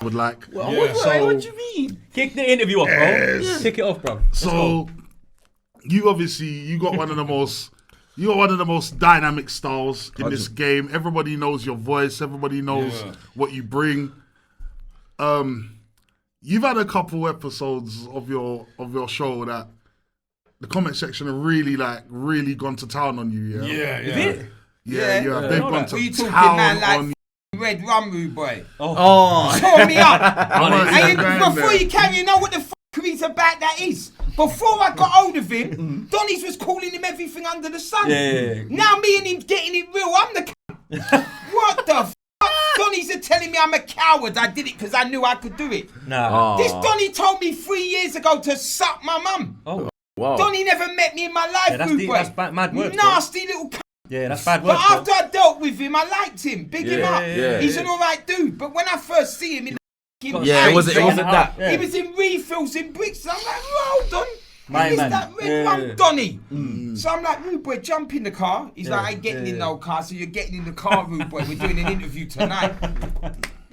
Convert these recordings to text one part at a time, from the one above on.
would like. What do you mean? Kick the interview off, bro. Yes. Kick it off, bro. So, you got one of the most dynamic styles in this game. Everybody knows your voice. Everybody knows what you bring. You've had a couple episodes of your show that the comment section have really gone to town on you. Yeah. Is it? Yeah. They've gone to you talking, town man, like on. Red Rum, rude boy. Oh. Tore me up. Right, Before you can, you know what the he's about that is. Before I got hold of him, Donny's was calling him everything under the sun. Yeah. Now me and him getting it real, I'm the What the f***? Donny's are telling me I'm a coward. I did it because I knew I could do it. Nah. This Donny told me 3 years ago to suck my mum. Oh. Wow. Donny never met me in my life, that's rude deep, boy. that's mad words, Nasty little c***. Yeah, that's bad But words, after I dealt with him, I liked him. Big him up. yeah, He's an alright dude. But when I first see him in the Yeah, it wasn't that. Yeah. He was in refills in Brixton. I'm like, hold on. My Who's man. that Red Rum Donny? So I'm like, rude boy, jump in the car. He's like, I ain't getting in no car, so you're getting in the car, rude boy. We're doing an interview tonight.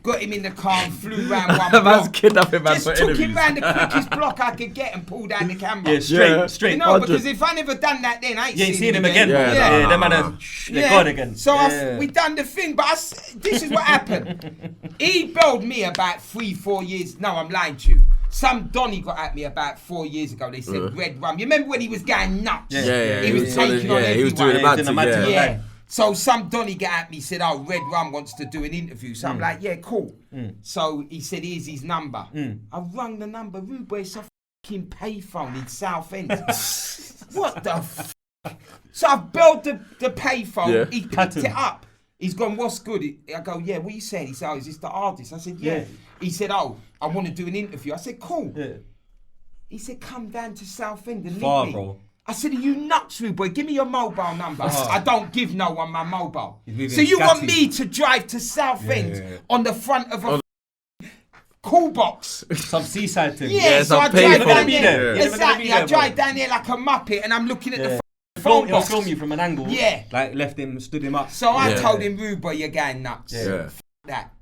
Got him in the car and flew round one block. Kidnapping man Just for took interviews. him round the quickest block I could get and pulled out the camera. Yeah, straight. You know, because if I never done that then, I ain't You ain't seen seen him again. Yeah. Them man they're gone again. So we done the thing, but this is what happened. He belled me about 3-4 years. No, I'm lying to you. Some Donny got at me about 4 years ago. They said Red Rum. You remember when he was going nuts? Yeah. He was taking on everyone. He was doing a mad thing. Yeah. So some Donny got at me, said, oh, Red Rum wants to do an interview. So I'm like, yeah, cool. So he said, here's his number. I rung the number. Rude boy, it's a fucking payphone in Southend. What the f***? So I've belled the payphone. Yeah. He picked it up. He's gone, what's good? I go, yeah, what you saying? He said, oh, is this the artist? I said, yeah. He said, oh, I want to do an interview. I said, cool. Yeah. He said, come down to Southend and meet Far, me. bro. I said, are you nuts, rude boy? Give me your mobile number. I don't give no one my mobile. moving So you want scatty. me to drive to Southend on the front of a cool box? Some seaside thing. Yeah, so I some drive payphone. down Be there. there. Exactly, I drive down there like a muppet and I'm looking at the phone He'll box. film you from an angle. Yeah. Like stood him up. So I told him, rude boy, you're going nuts. Yeah. F that.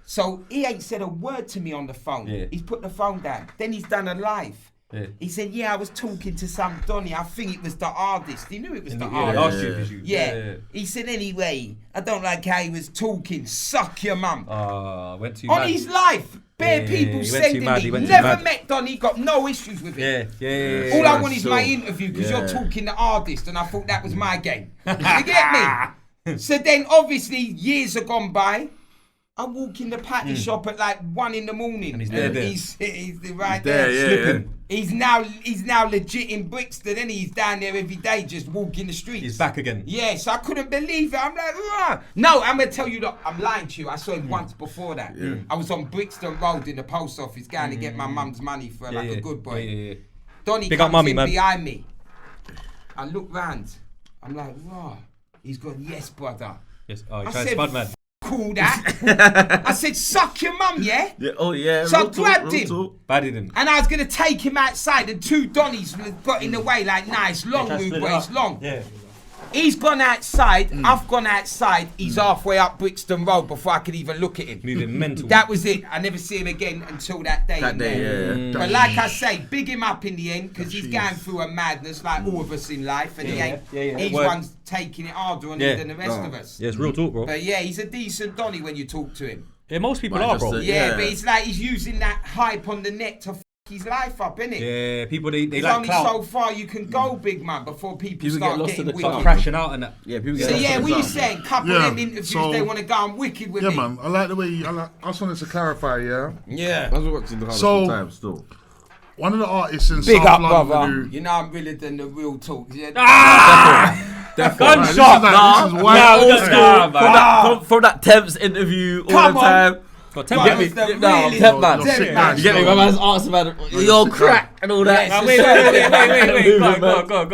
So he ain't said a word to me on the phone. Yeah. He's put the phone down. Then he's done a live. Yeah. He said, yeah, I was talking to some Donny. I think it was the artist. He knew it was the Yeah, artist. last year was you. Yeah. He said, anyway, I don't like how he was talking. Suck your mum. Went too On mad. his life, bare Yeah, people he went sending too mad, me. he went too Never mad. met Donny, got no issues with it. Yeah. All I want is so- my interview because yeah. you're talking to artist and I thought that was my game. You get me? So then obviously years have gone by. I walk in the patty shop at like 1 in the morning. And he's there. He's right there. Slipping. He's now legit in Brixton and he's down there every day just walking the streets. He's back again. Yes, I couldn't believe it. I'm like, "Rah." No, I'm gonna tell you that I'm lying to you. I saw him once before that. I was on Brixton Road in the post office going to get my mum's money for like a good boy. Yeah. Donny Big up comes mummy, in man. behind me. I look round. I'm like, rah. He's gone, yes, brother. Yes. Oh, I he's trying to said, spud man. Cool that. I said, suck your mum, yeah? Yeah. Oh yeah. So I real talk, grabbed real him. talk. Badded him. And I was gonna take him outside, and 2 Donnies got in the way, like, nah, it's long, Try to rude split boy, it it's up. long. Yeah. He's gone outside, I've gone outside, he's halfway up Brixton Road before I could even look at him. Moving mental. That was it. I never see him again until that day. That day, yeah. But like I say, big him up in the end because he's going through a madness like all of us in life, and he's Word. one's taking it harder on him than the rest of us. Yeah, it's real talk, bro. But yeah, he's a decent Donny when you talk to him. Yeah, most people Might are, just bro. say- Yeah, Yeah. but it's like he's using that hype on the net to f his life up, innit? Yeah, people they There's like only clout. so far you can go, big man, before people People start get lost getting in the wicked. clout. crashing out and that. Yeah. People get So lost yeah, in what the you clout. saying? Couple Yeah, of them interviews, so- they want to go on wicked with Yeah, me. man. I like the way I just wanted to clarify, yeah. Yeah. I was watching the Harlem So- Times still. One of the artists in Big South up, London brother. who... You know I'm realer than the real talk. Yeah. Gunshot! This is why Nah, old we school. got- nah, From that Temps interview all Come the on. time. Got Bro, Tempman. it's the No, realest. Tempman. You're sick, Tempman. man. You get me? My man's asking about your crack and all that. Yes. Wait. Go on. Go on,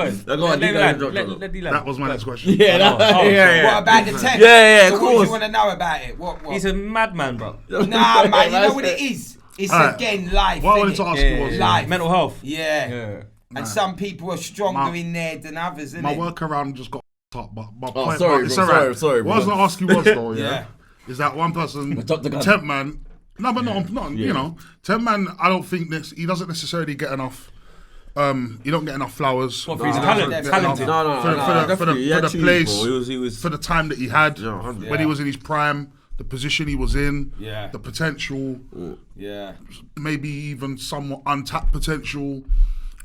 Let let the lad. That was my next question. Yeah, yeah. What about the text? Yeah, So of what do course. you want to know about it? What? He's a madman, bro. Nah, man, you know what it is? It's Alright. again life, What I wanted to innit? ask you was... Life. Mental health. Yeah. And some people are stronger My- in there than others, innit? My workaround just got top, but my Oh, point, sorry, but it's bro, alright. sorry, What I was bro. gonna ask you was though, Yeah. yeah, is that one person, dropped the gun. Tempman, No, but not you know, Tempman, I don't think he doesn't necessarily get enough. You don't get enough flowers. What, for his talented? For the place, he was for the time that he had, when he was in his prime, the position he was in, the potential, maybe even somewhat untapped potential.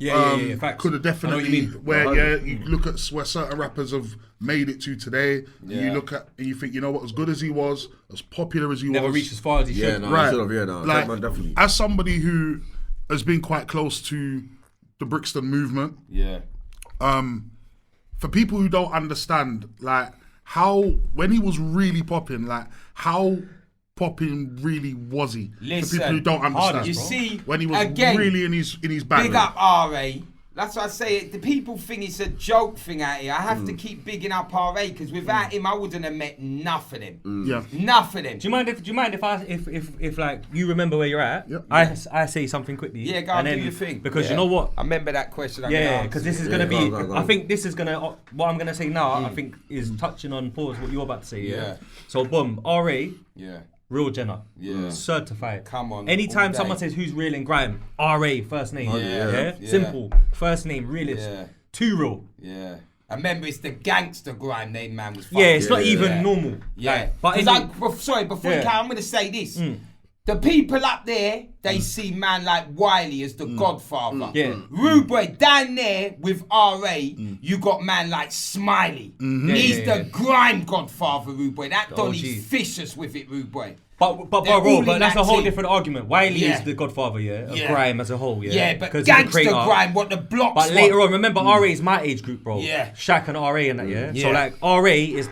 Facts. Could have definitely where you look at where certain rappers have made it to today. You look at and you think, you know what, as good as he was, as popular as he Never was, reached as far as he should. right? Like, definitely. As somebody who has been quite close to the Brixton movement, for people who don't understand, like how when he was really popping, like how popping really was he? Listen, for people who don't understand, you see, when he was again, really in his bag. Big up RA. That's why I say the people think it's a joke thing out here. I have to keep bigging up RA because without him, I wouldn't have met enough of them. Yeah, enough of them. Do you mind if like you remember where you're at? Yep. I say something quickly. Yeah, go and do your thing. Because you know what? I remember that question. Because this is gonna be. Go on. I think this is gonna. What I'm gonna say now, I think, is touching on what you're about to say. Yeah. So boom, RA. Yeah. Real Jenner. Yeah. Certified. Come on. Anytime someone says who's real in grime, RA, first name. Yeah. Simple. First name, realist. Yeah. Too real. Yeah. I remember it's the gangster grime name man was. Yeah, it's not even normal. Yeah. But sorry, before you come, I'm gonna say this. The people up there, they see man like Wiley as the Godfather. Yeah. Rude Boy, down there with RA, you got man like Smiley. He's the grime Godfather, Rude Boy. That Donny's vicious with it, Rude Boy. But that's a whole different argument. Wiley is the Godfather, of grime as a whole, Yeah, but gangster grime, what the blocks But later on, remember, RA is my age group, bro. Yeah. Shaq and RA and that, So like RA is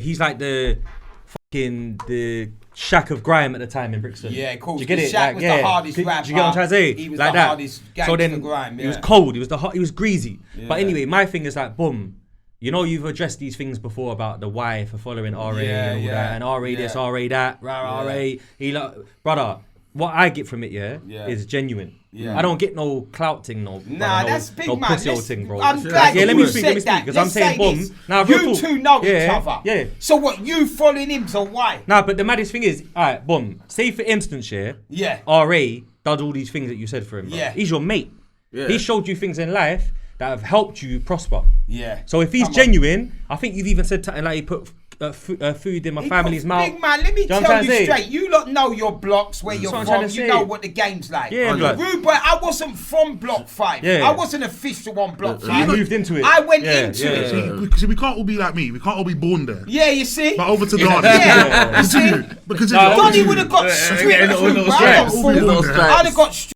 he's like the fucking the Shaq of grime at the time in Brixton. Yeah, cool. Do you get it? Shaq was the hardest rapper. Do you get what I'm trying to say? He was like the that. hardest gangster So then grime. he was cold. He was greasy. Yeah. But anyway, my thing is like, boom. You know, you've addressed these things before about the why for following RA and all that, and RA this, RA that, RA. Brother, what I get from it, is genuine. Yeah. I don't get no clout thing, that's big, no man. pussy old thing, bro. I'm glad let you me speak, said that. because I'm saying, boom. Now, you two know each other. Yeah. So what, you following him, so why? Nah, but the maddest thing is, alright, boom. Say for instance, RA did all these things that you said for him. Bro. Yeah. He's your mate. Yeah. He showed you things in life that have helped you prosper. Yeah. So if he's genuine, I think you've even said something like he put food in my family's mouth. Big man, let me tell you straight. You lot know your blocks, where you're from. You know what the game's like. Yeah, Rude Boy, I wasn't from Block 5. Yeah. I wasn't official on Block 5. You moved into it. I went into it. See, we can't all be like me. We can't all be born there. Yeah, you see? But over to Dardest. Because Donny would have got stripped. I'd have got stripped.